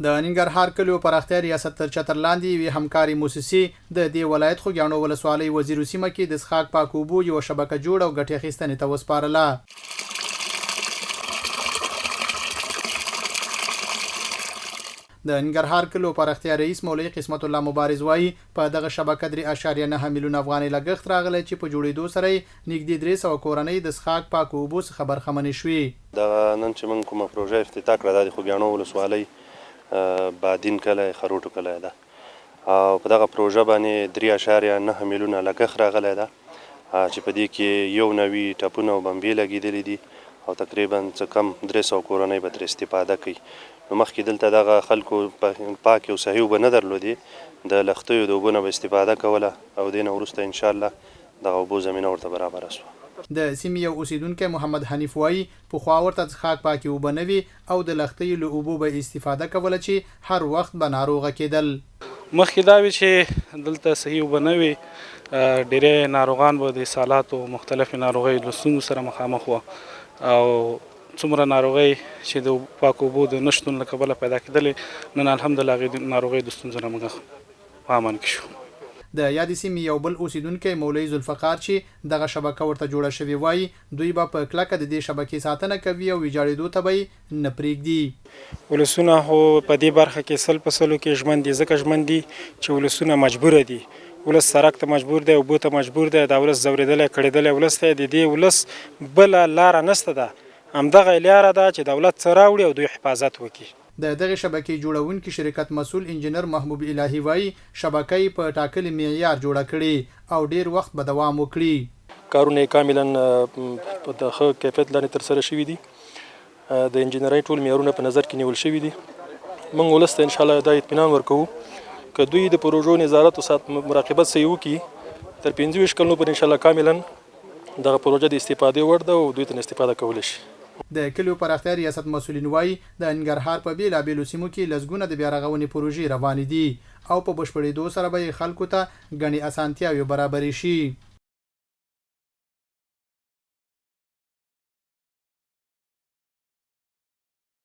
د ننګرهار کلیو پراختیا ریاست تر چتر لاندې وی همکاري موسسې د دې ولایت خوږیاڼو ولسوالۍ وزیر سیمه کې د څښاک پاک اوبو یو شبکه جوړ او ګټې اخیستنې ته وسپارله. د ننګرهار کلیو پراختیا رئیس مولوي قسمت الله مبارز وایي په دغه شبکه 3.9 میلیون افغانۍ لګښت راغلی چې په جوړېدو سره نږدې 300 کورنۍ د څښاک پاک اوبو څخه برخمنې شوې. د نن چې موږ کومه پروژه افتتاح کړه د خوږیاڼو ولسوالۍ بادین کلی خروټو کلی ده او په دغه پروژه باندې 3.9 میلیونه لګښت راغلی ده چې په دې کې یو نوي ټپونه او بمبې لګېدلې دي او تقریبا څه کم 300 کورنۍ به ترې استفاده کوي. نو مخکې دلته دغه خلکو پاک او صحیح اوبه نه درلودې د لښتیو د اوبو نه به استفاده کوله او دې نه وروسته انشاءالله دغه اوبو زمینه ورته برابره شوه. د سیمې یو اوسیدونکی محمد حنیف وایي پخوا ورته څښاک پاکې اوبه نه وي او د لښتیو له اوبو به استفاده کوله چې هر وخت به ناروغه کېدل. مخکې دا وي چې دلته صحیح اوبه نه وي ډېری ناروغان به د اسهالاتو مختلفې ناروغۍ له ستونزو سره مخامخ وو او څومره ناروغۍ چې د پاکو اوبو د نشتون له کبله پیدا کېدلې نن الحمدلله هغې ناروغۍ د ستونزو نه موږ په امن کې شو. د یادې سیمې یو بل اوسیدونکی مولوي ذوالفقار چې دغه شبکه ورته جوړه شوې وایي دوی به په کلکه د دې شبکې ساتنه کوي او ویجاړېدو ته به یې نه پرېږدي. ولسونه خو په دې برخه کې 100% کې ژمن دي ځکه ژمن دي چې ولسونه مجبوره دي. ولس سړک ته مجبور دی، اوبو ته مجبور دی، دا ولس ځورېدلی کړېدلی ولس ته د دې ولس بله لاره نشته ده. همدغه لاره ده چې دولت څه راوړي او دوی حفاظت وکړي. د دغه شبکې جوړونکي شرکت مسؤل انجینر محبوب الهي وایي شبکه یې په ټاکلي معیار جوړه کړې او ډیر وخت به دوام وکړي. کارونه کاملا په د ښه کیفیت لاندې ترسره شوي دي. د انجینرۍ ټول معیارونه په نظر کې نیول شوي دي. موږ ولس ته انشاءالله دا اطمینان ورکوو که دوی د پروژو نظارت او مراقبت صحیح وکړي تر 25 کلونو پورې انشاءالله کاملا دغه پروژه د استفادې وړ ده او دوی ته استفاده کولی شي. د کلیو پراختیا ریاست مسؤلین وایي د ننګرهار په بیلابیلو سیمو کې لسګونه د بیارغونې پروژې روانې دي او په بشپړېدو سره به خلکو ته ګڼې اسانتیاوې برابرې شي.